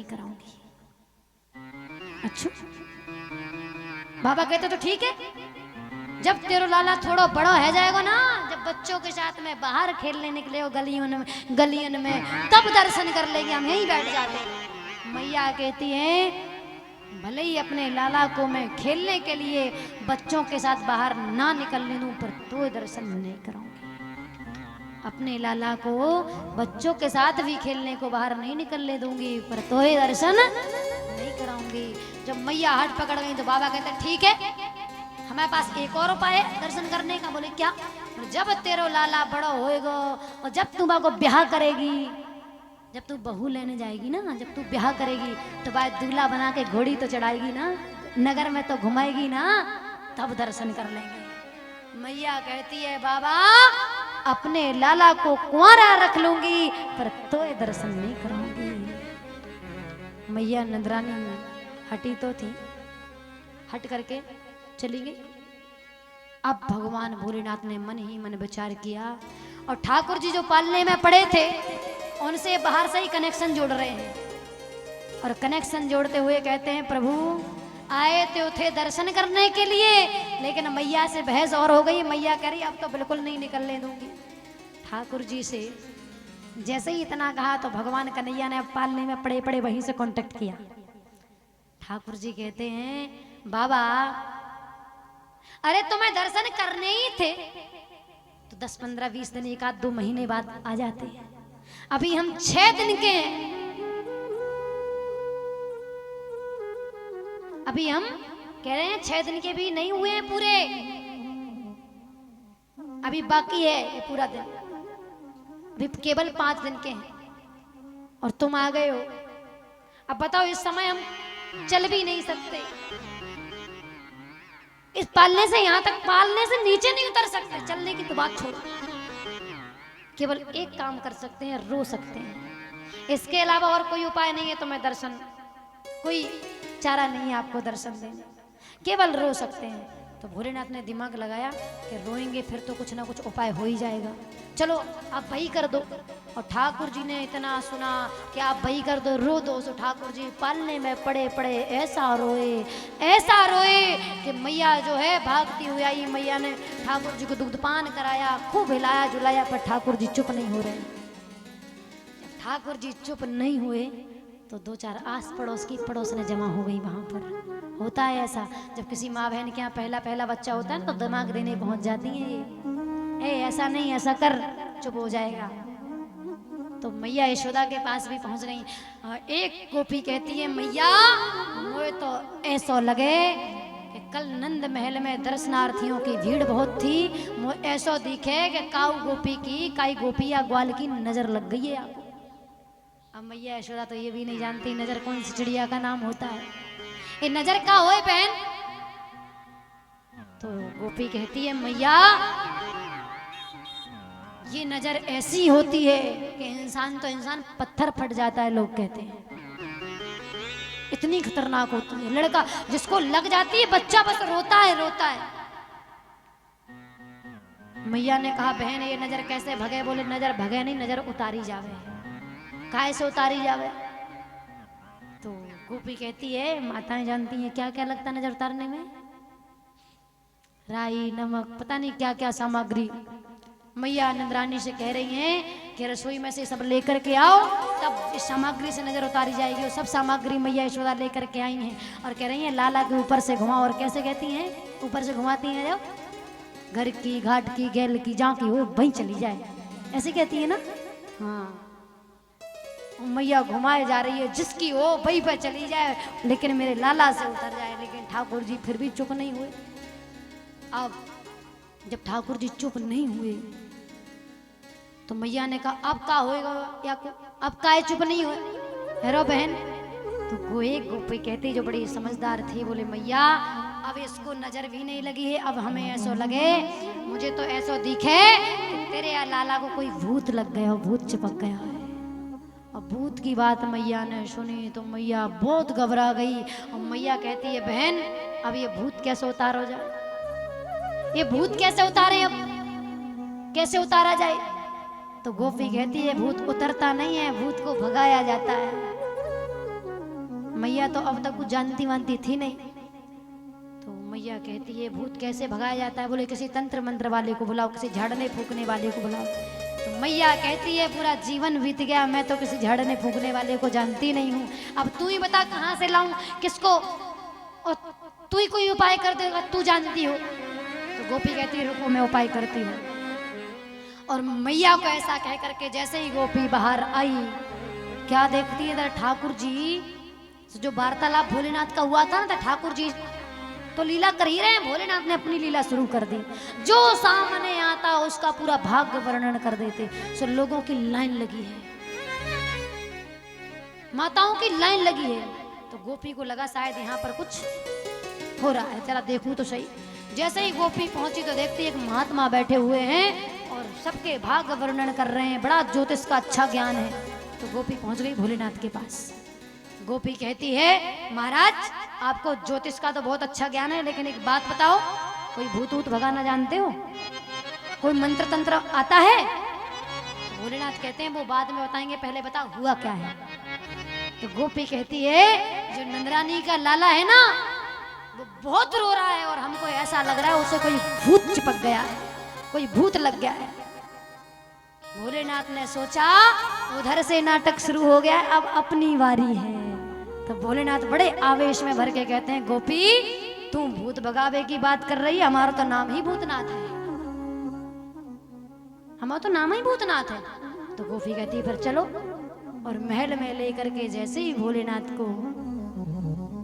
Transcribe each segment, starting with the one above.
कराऊंगी। अच्छा बाबा कहते तो ठीक है, जब तेरो लाला थोड़ा बड़ा है जाएगा ना, जब बच्चों के साथ में बाहर खेलने निकले हो गलियन में तब दर्शन कर लेंगे, हम यहीं बैठ जाते। मैया कहती है भले ही अपने लाला को मैं खेलने के लिए बच्चों के साथ बाहर ना निकलने दूं, पर तो दर्शन नहीं कराऊंगी। अपने लाला को बच्चों के साथ भी खेलने को बाहर नहीं निकलने दूंगी, पर तो दर्शन नहीं कराऊंगी। जब मैया हाथ पकड़ गई तो बाबा कहते ठीक है, हमारे पास एक और उपाय है दर्शन करने का। बोले क्या? जब तेरो लाला बड़ा होएगा और जब तुम को ब्याह करेगी, जब तू बहू लेने जाएगी ना, जब तू ब्याह करेगी तो बाद दूल्हा बना के घोड़ी तो चढ़ाएगी ना, नगर में तो घुमाएगी ना, तब दर्शन कर लेंगे। मैया कहती है बाबा अपने लाला को कुंवारा रख लूंगी, पर तो दर्शन नहीं कराऊंगी। मैया नंदरानी हटी तो थी, हट करके चली गई। अब भगवान भोलेनाथ ने मन ही मन विचार किया और ठाकुर जी जो पालने में पड़े थे उनसे बाहर से ही कनेक्शन जोड़ रहे हैं, और कनेक्शन जोड़ते हुए कहते हैं प्रभु आए तो थे दर्शन करने के लिए, लेकिन मैया से बहस और हो गई। मैया कह रही अब तो बिल्कुल नहीं निकलने दूंगी। ठाकुर जी से जैसे ही इतना कहा तो भगवान कन्हैया ने पालने में पड़े पड़े वहीं से कांटेक्ट किया। ठाकुर जी कहते हैं बाबा अरे तुम्हें दर्शन करने ही थे तो 10, 15, 20 दिन, 1 आध 2 महीने बाद आ जाते हैं। अभी हम 6 दिन के हैं, अभी हम कह रहे हैं 6 दिन के भी नहीं हुए हैं पूरे, अभी बाकी है ये पूरा दिन, अभी केवल 5 दिन के हैं और तुम आ गए हो। अब बताओ इस समय हम चल भी नहीं सकते, इस पालने से यहां तक, पालने से नीचे नहीं उतर सकते, चलने की तो बात छोड़ो। केवल एक काम कर सकते हैं, रो सकते हैं, इसके अलावा और कोई उपाय नहीं है। तुम्हें दर्शन, कोई चारा नहीं है आपको दर्शन देने, केवल रो सकते हैं। तो भोलेनाथ ने दिमाग लगाया कि रोएंगे फिर तो कुछ ना कुछ उपाय हो ही जाएगा, चलो आप वही कर दो। और ठाकुर जी ने इतना सुना कि आप वही कर दो, रो दो। सो ठाकुर जी पालने में पड़े पड़े ऐसा रोए कि मैया जो है भागती हुई आई। मैया ने ठाकुर जी को दुग्धपान कराया, खूब हिलाया झुलाया, पर ठाकुर जी चुप नहीं हो रहे। जब ठाकुर जी चुप नहीं हुए तो 2-4 आस पड़ोस की पड़ोस ने जमा हो गई वहां पर। होता है ऐसा, जब किसी माँ बहन के यहाँ पहला बच्चा होता है ना तो दिमाग देने पहुंच जाती है ये, ऐसा नहीं, ऐसा कर, चुप हो जाएगा। तो मैया यशोदा के पास भी पहुंच गई। एक गोपी कहती है मैया मुझे तो ऐसा लगे कि कल नंद महल में दर्शनार्थियों की भीड़ बहुत थी, मुझे ऐसा दिखे कि काऊ गोपी की, काई गोपी या ग्वाल की नजर लग गई है आपको। अब मैया यशोदा तो ये भी नहीं जानती नजर कौन सी चिड़िया का नाम होता है, ये नजर का होए बहन। तो गोपी कहती है मैया ये नजर ऐसी होती है कि इंसान पत्थर फट जाता है, लोग कहते हैं इतनी खतरनाक होती है। लड़का जिसको लग जाती है बच्चा बस रोता है। मैया ने कहा बहन ये नजर कैसे भगे? बोले नजर भगे नहीं, नजर उतारी जावे। काहे से उतारी जावे? तो गोपी कहती है माताएं जानती हैं क्या क्या लगता है नजर उतारने में, राई नमक पता नहीं क्या क्या सामग्री। मैया नंदरानी से कह रही हैं कि रसोई में से सब लेकर के आओ, तब इस सामग्री से नजर उतारी जाएगी। और सब सामग्री मैया यशोदा लेकर के आई हैं और कह रही हैं लाला के ऊपर से घुमाओ। और कैसे कहती हैं? ऊपर से घुमाती हैं, जब घर की, घाट की, गैल की, जहाँ की हो वहीं चली जाए, ऐसे कहती है ना। हाँ मैया घुमाए जा रही है, जिसकी हो वहीं पर चली जाए, लेकिन मेरे लाला से उतर जाए। लेकिन ठाकुर जी फिर भी चुप नहीं हुए। अब जब ठाकुर जी चुप नहीं हुए तो मैया ने कहा अब का होएगा, या अब का चुप नहीं हुए हेरो बहन। तो एक गोपी कहती जो बड़ी समझदार थी, बोले मैया अब इसको नजर भी नहीं लगी है, अब हमें ऐसा लगे, मुझे तो ऐसा दिखे कि तेरे लाला को कोई भूत लग गया हो, भूत चिपक गया है। अब भूत की बात मैया ने सुनी तो मैया बहुत घबरा गई। और मैया कहती है बहन अब ये भूत कैसे उतारो जाए, ये भूत कैसे उतारे, अब कैसे उतारा जाए? तो गोपी कहती है भूत उतरता नहीं है, भूत को भगाया जाता है। मैया तो अब तक कुछ जानती वानती थी नहीं। तो मैया कहती है भूत कैसे भगाया जाता है? बोले किसी तंत्र मंत्र वाले को बुलाओ, किसी झाड़ने फूकने वाले को बुलाओ। तो मैया कहती है पूरा जीवन बीत गया, मैं तो किसी झाड़ने फूकने वाले को जानती नहीं हूँ। अब तू ही बता कहाँ से लाऊं, किसको, और तू ही कोई उपाय कर देगा, तू जानती हो। तो गोपी कहती है रुको मैं उपाय करती हूँ। और मैया को ऐसा कह करके जैसे ही गोपी बाहर आई, क्या देखती है इधर ठाकुर जी, जो वार्तालाप भोलेनाथ का हुआ था ना, तो ठाकुर जी तो लीला कर ही रहे हैं, भोलेनाथ ने अपनी लीला शुरू कर दी। जो सामने आता उसका पूरा भाग्य वर्णन कर देते। सो लोगों की लाइन लगी है, माताओं की लाइन लगी है। तो गोपी को लगा शायद यहाँ पर कुछ हो रहा है, चला देखूं तो सही। जैसे ही गोपी पहुंची तो देखती एक महात्मा बैठे हुए हैं और सबके भाग्य वर्णन कर रहे हैं, बड़ा ज्योतिष का अच्छा ज्ञान है। तो गोपी पहुंच गई भोलेनाथ के पास। गोपी कहती है महाराज आपको ज्योतिष का तो बहुत अच्छा ज्ञान है, लेकिन एक बात बताओ, कोई भूत ऊत भगाना जानते हो? कोई मंत्र तंत्र आता है? भोलेनाथ कहते हैं वो बाद में बताएंगे, पहले बताओ हुआ क्या है। तो गोपी कहती है जो नंदरानी का लाला है ना, वो बहुत रो रहा है और हमको ऐसा लग रहा है उसे कोई भूत चिपक गया है, कोई भूत लग गया है। भोलेनाथ ने सोचा उधर से नाटक शुरू हो गया, अब अपनी बारी है। तो भोलेनाथ बड़े आवेश में भर के कहते हैं गोपी तू भूत भगावे की बात कर रही है, हमारा तो नाम ही भूतनाथ है, हमारा तो नाम ही भूतनाथ है। तो गोपी कहती है फिर चलो। और महल में लेकर के जैसे ही भोलेनाथ को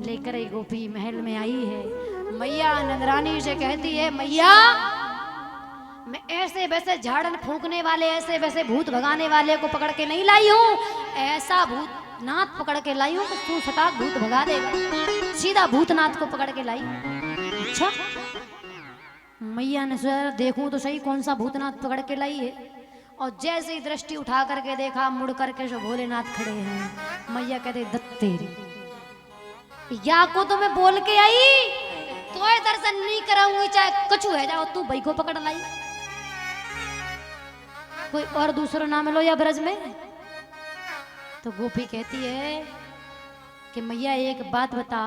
लेकर गोपी महल में आई है, मैया नंदरानी से कहती है मैया मैं ऐसे वैसे झाड़न फूंकने वाले, ऐसे वैसे भूत भगाने वाले को पकड़ के नहीं लाई हूँ, ऐसा भूतनाथ पकड़ के लाई हूँ कि तू सटाक भूत भगा देगा। सीधा भूतनाथ को पकड़ के लाई। अच्छा मैया ने सोचा देखूं तो सही कौन सा भूतनाथ पकड़ के लाई है। और जैसे ही दृष्टि उठा करके देखा, मुड़ करके जो भोलेनाथ खड़े हैं। मैया कहते दत्तेरी या को तो मैं बोल के आई तो दर्शन नहीं कराऊंगी, चाहे कुछ है जाओ, तू भाई को पकड़ लाई। कोई और दूसरा नाम लो या ब्रज में। तो गोपी कहती है कि मैया एक बात बता,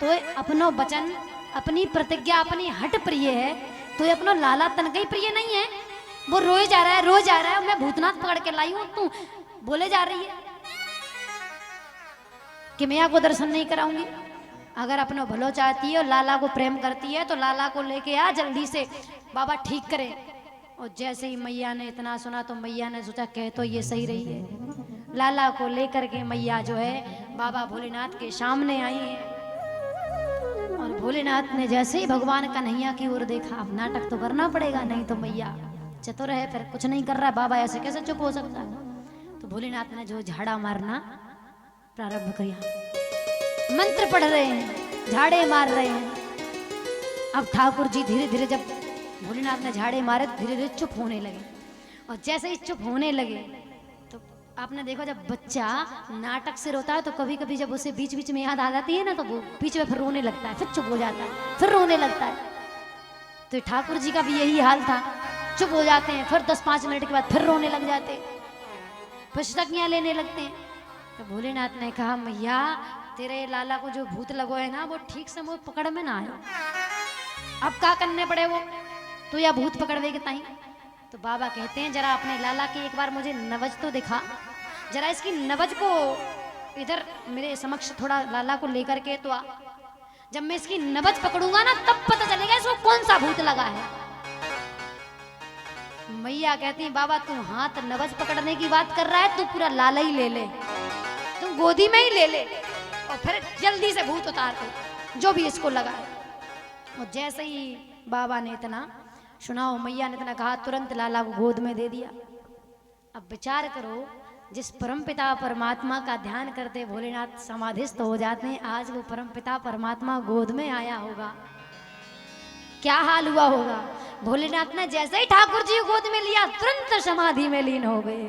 तो अपनो वचन अपनी प्रतिज्ञा अपनी हट प्रिय है, तो अपनो लाला तनकई प्रिय नहीं है। वो रोए जा रहा है, रोए जा रहा है, मैं भूतनाथ पकड़ के लाई हूं, तू बोले जा रही है कि मैया को दर्शन नहीं कराऊंगी। अगर अपनो भलो चाहती है और लाला को प्रेम करती है तो लाला को लेके आ जल्दी से, बाबा ठीक करे। और जैसे ही मैया ने इतना सुना तो मैया ने सोचा कह तो ये सही रही है। लाला को लेकर के मैया जो है बाबा भोलेनाथ के सामने आई है। और भोलेनाथ ने जैसे ही भगवान कन्हैया की ओर देखा, अब नाटक तो करना पड़ेगा, नहीं तो मैया चतुर है, फिर कुछ नहीं कर रहा है, बाबा ऐसे कैसे चुप हो सकता है। तो भोलेनाथ ने जो झाड़ा मारना प्रारंभ किया, मंत्र पढ़ रहे हैं, झाड़े मार रहे हैं। अब ठाकुर जी धीरे धीरे, जब भोलेनाथ ने झाड़े मारे धीरे धीरे चुप होने लगे। और जैसे ही चुप होने लगे तो आपने देखो जब बच्चा नाटक से रोता है तो कभी कभी जब उसे बीच बीच में याद आ जाती है ना, तो वो बीच में फिर रोने लगता है, फिर चुप हो जाता है, फिर रोने लगता है। तो ठाकुर जी का भी यही हाल था, चुप हो जाते हैं, फिर 10-5 मिनट के बाद फिर रोने लग जाते हैं, फिर शतज्ञा लेने लगते हैं। तो भोलेनाथ ने कहा मैया तेरे लाला को जो भूत लगो है ना, वो ठीक से वो पकड़ में ना आयो, अब क्या करने पड़े वो तो या भूत पकड़वे के ताई। तो बाबा कहते हैं जरा अपने लाला की एक बार मुझे नवज तो दिखा, जरा इसकी नवज को इधर मेरे समक्ष थोड़ा लाला को लेकर के तो आ। जब मैं इसकी नवज पकड़ूंगा ना तब पता चलेगा इसको कौन सा भूत लगा है। मैया कहती है बाबा तू हाथ नवज पकड़ने की बात कर रहा है, तू पूरा लाला ही ले ले, तू गोदी में ही ले ले और फिर जल्दी से भूत उतार दे जो भी इसको लगा है। और जैसे ही बाबा ने इतना सुनाओ, मैया ने इतना कहा, तुरंत लाला को गोद में दे दिया। अब विचार करो, जिस परमपिता परमात्मा का ध्यान करते भोलेनाथ समाधिस्थ हो जाते हैं, आज वो परमपिता परमात्मा गोद में आया होगा, क्या हाल हुआ होगा। भोलेनाथ ने जैसे ही ठाकुर जी गोद में लिया तुरंत समाधि में लीन हो गए।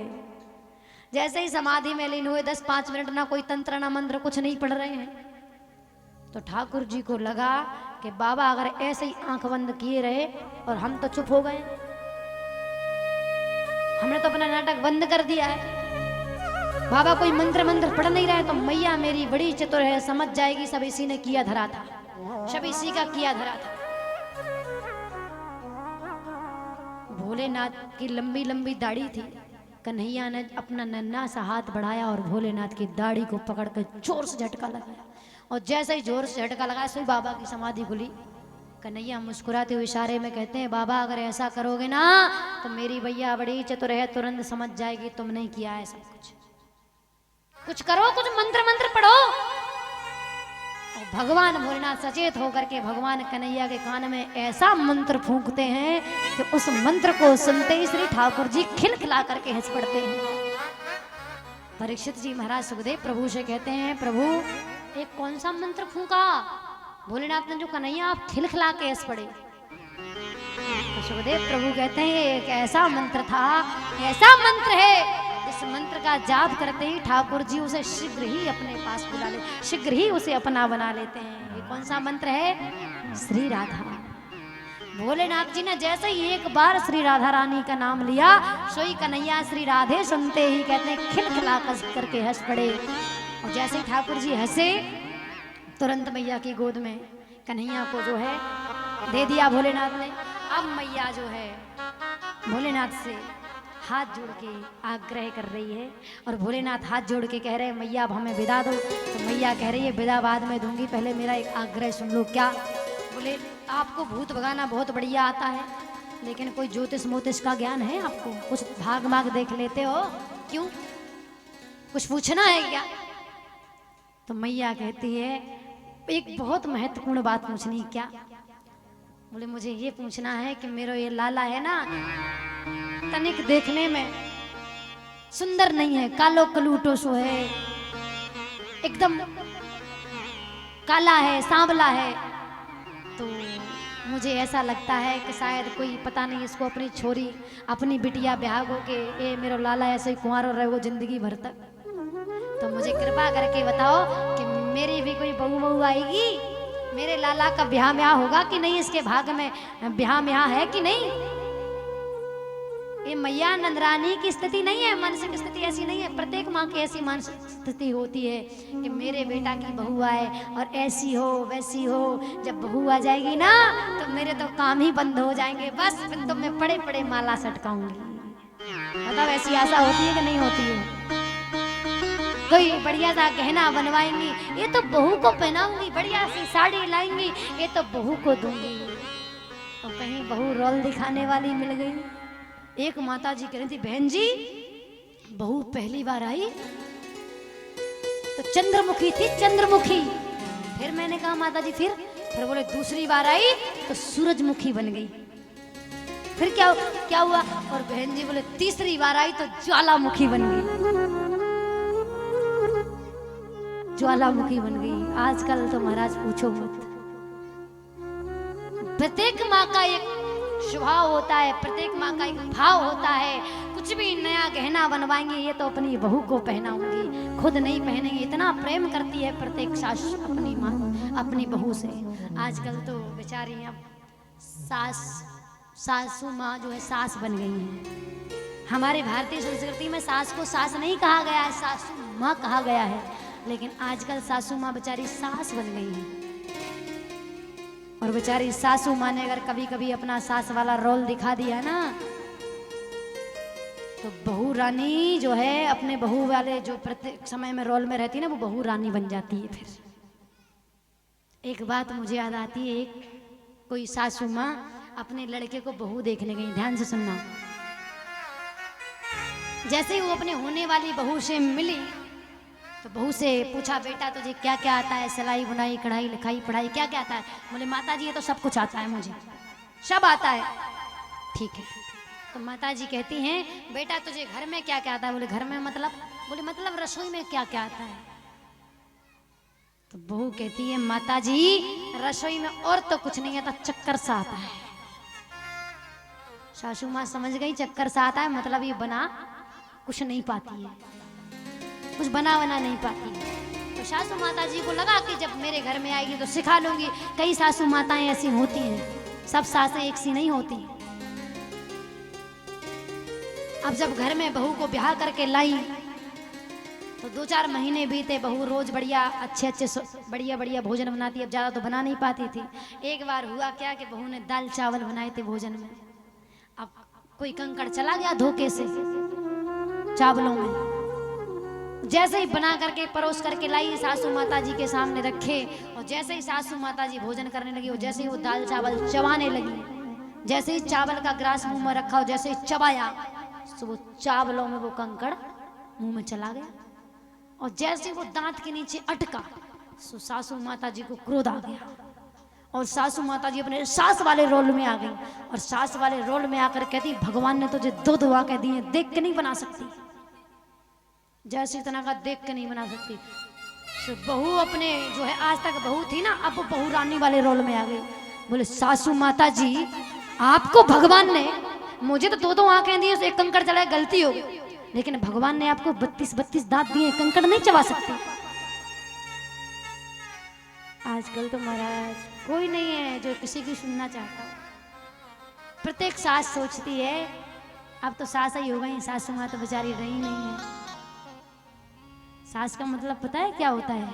जैसे ही समाधि में लीन हुए 10-5 मिनट ना कोई तंत्र ना मंत्र कुछ नहीं पढ़ रहे हैं। तो ठाकुर जी को लगा कि बाबा अगर ऐसे ही आंख बंद किए रहे और हम तो चुप हो गए, हमने तो अपना नाटक बंद कर दिया है, बाबा कोई मंत्र मंत्र पढ़ नहीं रहे तो मैया मेरी बड़ी चतुर है, समझ जाएगी सब इसी ने किया धरा था, सब इसी का किया धरा था। भोलेनाथ की लंबी लंबी दाढ़ी थी। कन्हैया ने अपना नन्हा सा हाथ बढ़ाया और भोलेनाथ की दाढ़ी को पकड़ कर जोर से झटका लगाया, और जैसे ही जोर से झटका लगाया सही बाबा की समाधि खुली। कन्हैया मुस्कुराते हुए इशारे में कहते हैं, बाबा अगर ऐसा करोगे ना तो मेरी भैया बड़ी चतुर है, तुरंत समझ जाएगी तुमने किया है सब कुछ करो, कुछ मंत्र मंत्र पढ़ो। और भगवान भोलेनाथ सचेत होकर के भगवान कन्हैया के कान में ऐसा मंत्र फूंकते हैं कि उस मंत्र को सुनते ही श्री ठाकुर जी खिलखिला करके हंस पड़ते हैं। परीक्षित जी महाराज सुखदेव प्रभु से कहते हैं, प्रभु एक कौन सा मंत्र फूंका? भोलेनाथ ने जो कन्हैया आप खिलखिला के हंस पड़े। तो सुखदेव प्रभु कहते हैं एक ऐसा मंत्र था, ऐसा मंत्र है इस मंत्र का जाप करते ही ठाकुर जी उसे शीघ्र ही अपने पास बुला ले, शीघ्र ही उसे अपना बना लेते हैं। ये कौन सा मंत्र है? श्री राधा। भोलेनाथ जी ने जैसे ही एक बार श्री राधा रानी का नाम लिया, सोई कन्हैया श्री राधे सुनते ही कहते हैं खिलखिला करके हंस पड़े। और जैसे ही ठाकुर जी हंसे तुरंत मैया की गोद में कन्हैया को जो है दे दिया भोलेनाथ ने। अब मैया जो है भोलेनाथ से हाथ जोड़ के आग्रह कर रही है, और भोलेनाथ हाथ जोड़ के कह रहे हैं मैया अब हमें विदा दो। तो मैया कह रही है विदा बाद में दूंगी, पहले मेरा एक आग्रह सुन लो। क्या? बोले आपको भूत भगाना बहुत बढ़िया आता है, लेकिन कोई ज्योतिष मोतिष का ज्ञान है आपको? कुछ भाग माग देख लेते हो, क्यों? कुछ पूछना है क्या? तो मैया कहती है एक बहुत महत्वपूर्ण बात पूछनी। क्या? बोले मुझे ये पूछना है कि मेरा ये लाला है ना तनिक देखने में सुंदर नहीं है, कालो कलूटो सो है, एकदम काला है, सांवला है। तो मुझे ऐसा लगता है कि शायद कोई पता नहीं इसको अपनी छोरी अपनी बिटिया ब्याह हो के ये मेरा लाला ऐसे ही कुंवारा रहेगा जिंदगी भर तक। तो मुझे कृपा करके बताओ कि मेरी भी कोई बहू बहू आएगी, मेरे लाला का ब्याह म्याह होगा कि नहीं, इसके भाग में ब्याह म्याह है कि नहीं। ये मैया नंदरानी की स्थिति नहीं है, मानसिक स्थिति ऐसी नहीं है। प्रत्येक माँ की ऐसी मानसिक स्थिति होती है कि मेरे बेटा की बहू आए और ऐसी हो वैसी हो। जब बहू आ जाएगी ना तो मेरे तो काम ही बंद हो जाएंगे, बस फिर तो मैं पड़े पड़े माला सटकाऊंगी। मतलब ऐसी आशा होती है कि नहीं होती है? कोई बढ़िया सा गहना बनवाएंगी, ये तो बहू को पहनाऊंगी, बढ़िया सी साड़ी लाएंगी, ये तो बहू को दूंगी। और कहीं बहू रोल दिखाने वाली मिल गई। एक माता जी कह रही थी बहन जी बहू पहली बार आई तो चंद्रमुखी थी, चंद्रमुखी। फिर मैंने कहा माता जी फिर बोले दूसरी बार आई तो सूरजमुखी बन गई। फिर क्या हुआ? और बहन जी बोले तीसरी बार आई तो ज्वालामुखी बन गई, ज्वालामुखी बन गई। आजकल तो महाराज पूछो मत। प्रत्येक माँ का एक स्वभाव होता है, प्रत्येक माँ का एक भाव होता है। कुछ भी नया गहना बनवाएंगे ये तो अपनी बहू को पहनाऊंगी, खुद नहीं पहनेंगे। इतना प्रेम करती है प्रत्येक सास अपनी माँ अपनी बहू से। आजकल तो बेचारी अब सासू माँ जो है सास बन गई है। हमारे भारतीय संस्कृति में सास को सास नहीं कहा गया है, सासू माँ कहा गया है। लेकिन आजकल सासू माँ बेचारी सास बन गई है। और बेचारी सासू माँ ने अगर कभी कभी अपना सास वाला रोल दिखा दिया ना तो बहू रानी जो है अपने बहू वाले जो प्रत्येक समय में रोल में रहती है ना वो बहू रानी बन जाती है। फिर एक बात मुझे याद आती है, एक कोई सासू माँ अपने लड़के को बहू देखने गई। ध्यान से सुनना। जैसे ही वो अपने होने वाली बहू से मिली तो बहू से पूछा बेटा तुझे क्या क्या आता है? सिलाई बुनाई कढ़ाई लिखाई पढ़ाई क्या क्या आता है? बोले माता जी ये तो सब कुछ आता है, मुझे सब आता है। ठीक है। तो माता जी कहती हैं बेटा तुझे घर में क्या क्या आता है? बोले घर में मतलब? बोले मतलब रसोई में क्या क्या आता है? तो बहू कहती है माता जी रसोई में और तो कुछ नहीं आता, चक्कर सा आता है। सासू माँ समझ गई चक्कर सा आता है मतलब ये बना कुछ नहीं पाती है, कुछ बना नहीं पाती है। तो सासू माता जी को लगा कि जब मेरे घर में आएगी तो सिखा लूंगी। कई सासू माताएं ऐसी होती हैं, सब सासें एक सी नहीं होती। अब जब घर में बहू को ब्याह करके लाई तो 2-4 महीने बीते, बहू रोज बढ़िया अच्छे बढ़िया बढ़िया भोजन बनाती, अब ज़्यादा तो बना नहीं पाती थी। एक बार हुआ क्या कि बहू ने दाल चावल बनाए थे भोजन में, अब कोई कंकड़ चला गया धोखे से चावलों में। जैसे ही बना करके परोस करके लाई, सासू माता जी के सामने रखे, और जैसे ही सासू माता जी भोजन करने लगी, और जैसे ही वो दाल चावल चबाने लगी, जैसे ही चावल का ग्रास मुंह में रखा और जैसे ही चबाया, तो वो चावलों में वो कंकड़ मुंह में चला गया। और जैसे वो दांत के नीचे अटका, तो सासू माता जी को क्रोध आ गया, और सासू माता जी अपने सास वाले रोल में आ गई, और सास वाले रोल में आकर कहती, भगवान ने तुझे दो दुआ कह दी है, देख के नहीं बना सकती। जैसे इतना का देख के नहीं बना सकती। तो बहू अपने जो है आज तक बहू थी ना, अब बहू रानी वाले रोल में आ गई। बोले सासू माता जी, आपको भगवान ने, मुझे तो दो आंखें दी, एक कंकड़ चला, गलती हो गई, लेकिन भगवान ने आपको 32 दांत दिए, कंकड़ नहीं चबा सकती। आजकल तो महाराज कोई नहीं है जो किसी की सुनना चाहता। प्रत्येक सास सोचती है, अब तो सास ही हो गई, सासू माँ तो बेचारी रही नहीं है। सास का मतलब पता है क्या होता है?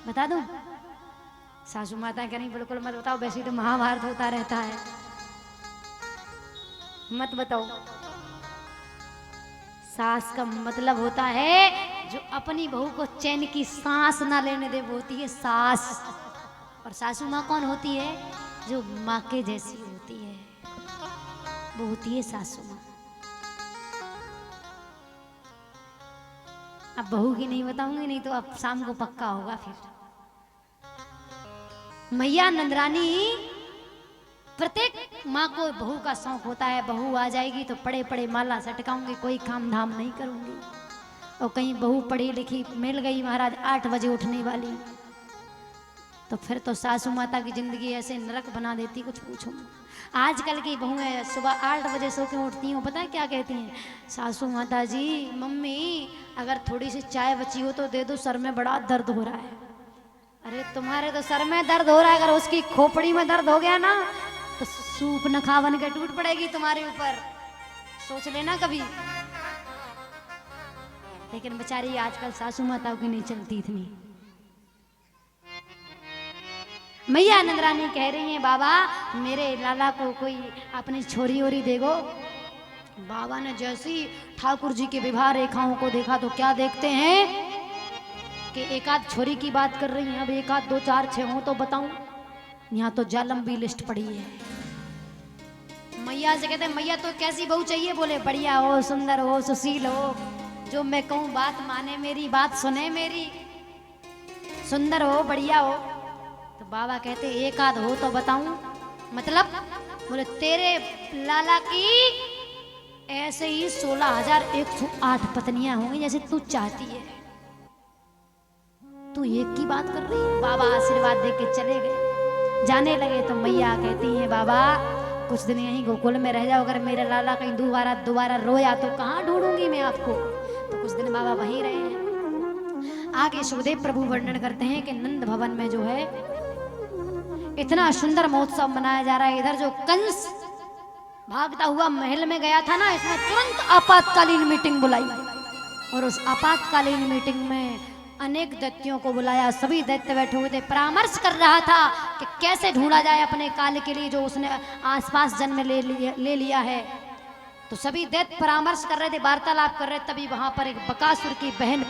बता दूं? सासू माता कह रही बिल्कुल मत बताओ, वैसे तो महाभारत होता रहता है, मत बताओ। सास का मतलब होता है जो अपनी बहू को चैन की सांस ना लेने दे, वो होती है सास। और सासू माँ कौन होती है? जो माँ के जैसी होती है, वो होती है सासू माँ। अब बहू की नहीं बताऊंगी, नहीं तो अब शाम को पक्का होगा फिर। मैया नंदरानी, प्रत्येक माँ को बहू का शौक होता है, बहू आ जाएगी तो पड़े पड़े माला सटकाऊंगी, कोई काम धाम नहीं करूंगी। और कहीं बहू पढ़ी लिखी मिल गई महाराज 8 बजे उठने वाली, तो फिर तो सासू माता की जिंदगी ऐसे नरक बना देती, कुछ पूछो। आजकल की बहुएं सुबह 8 बजे सो के उठती हूँ, पता है क्या कहती हैं? सासू माता जी, मम्मी अगर थोड़ी सी चाय बची हो तो दे दो, सर में बड़ा दर्द हो रहा है। अरे तुम्हारे तो सर में दर्द हो रहा है, अगर उसकी खोपड़ी में दर्द हो गया ना तो सूप न खा बन के टूट पड़ेगी तुम्हारे ऊपर, सोच लेना कभी। लेकिन बेचारी आजकल सासू माताओं की नहीं चलती इतनी। मैया नंदरानी कह रही हैं, बाबा मेरे लाला को कोई अपनी छोरी ओरी देगो। बाबा ने जैसी ठाकुर जी के विवाह रेखाओं को देखा तो क्या देखते हैं कि एक आध छोरी की बात कर रही हैं, अब 1 आध 2 4 6 हो तो बताऊं, यहाँ तो जा लंबी लिस्ट पड़ी है। मैया से कहते हैं, मैया तो कैसी बहू चाहिए? बोले बढ़िया हो, सुंदर हो, सुशील हो, जो मैं कहूँ बात माने मेरी, बात सुने मेरी, सुंदर हो, बढ़िया हो। तो बाबा कहते 1 आध हो तो बताऊं। मतलब? बोले तेरे लाला की ऐसे ही 16,108 पत्नियां होंगी जैसे तू चाहती है, तू एक की बात कर रही है। बाबा आशीर्वाद दे के चले गए। जाने लगे तो मैया कहती हैं, बाबा कुछ दिन यहीं गोकुल में रह जाओ, अगर मेरा लाला कहीं दोबारा रोया तो कहाँ ढूंढूंगी मैं आपको। तो कुछ दिन बाबा वहीं रहे हैं। आगे सुखदेव प्रभु वर्णन करते हैं कि नंद भवन में जो है इतना सुंदर महोत्सव मनाया जा रहा है। इधर जो कंस भागता हुआ महल में गया था ना, इसने तुरंत आपातकालीन मीटिंग बुलाई, और उस आपातकालीन मीटिंग में अनेक दैत्यों को बुलाया। सभी दैत्य बैठे हुए थे, परामर्श कर रहा था कि कैसे ढूंढा जाए अपने काल के लिए जो उसने आसपास जन्म ले लिया है। तो सभी दैत्य परामर्श कर रहे थे, वार्तालाप कर रहे, तभी वहां पर एक बकासुर की बहन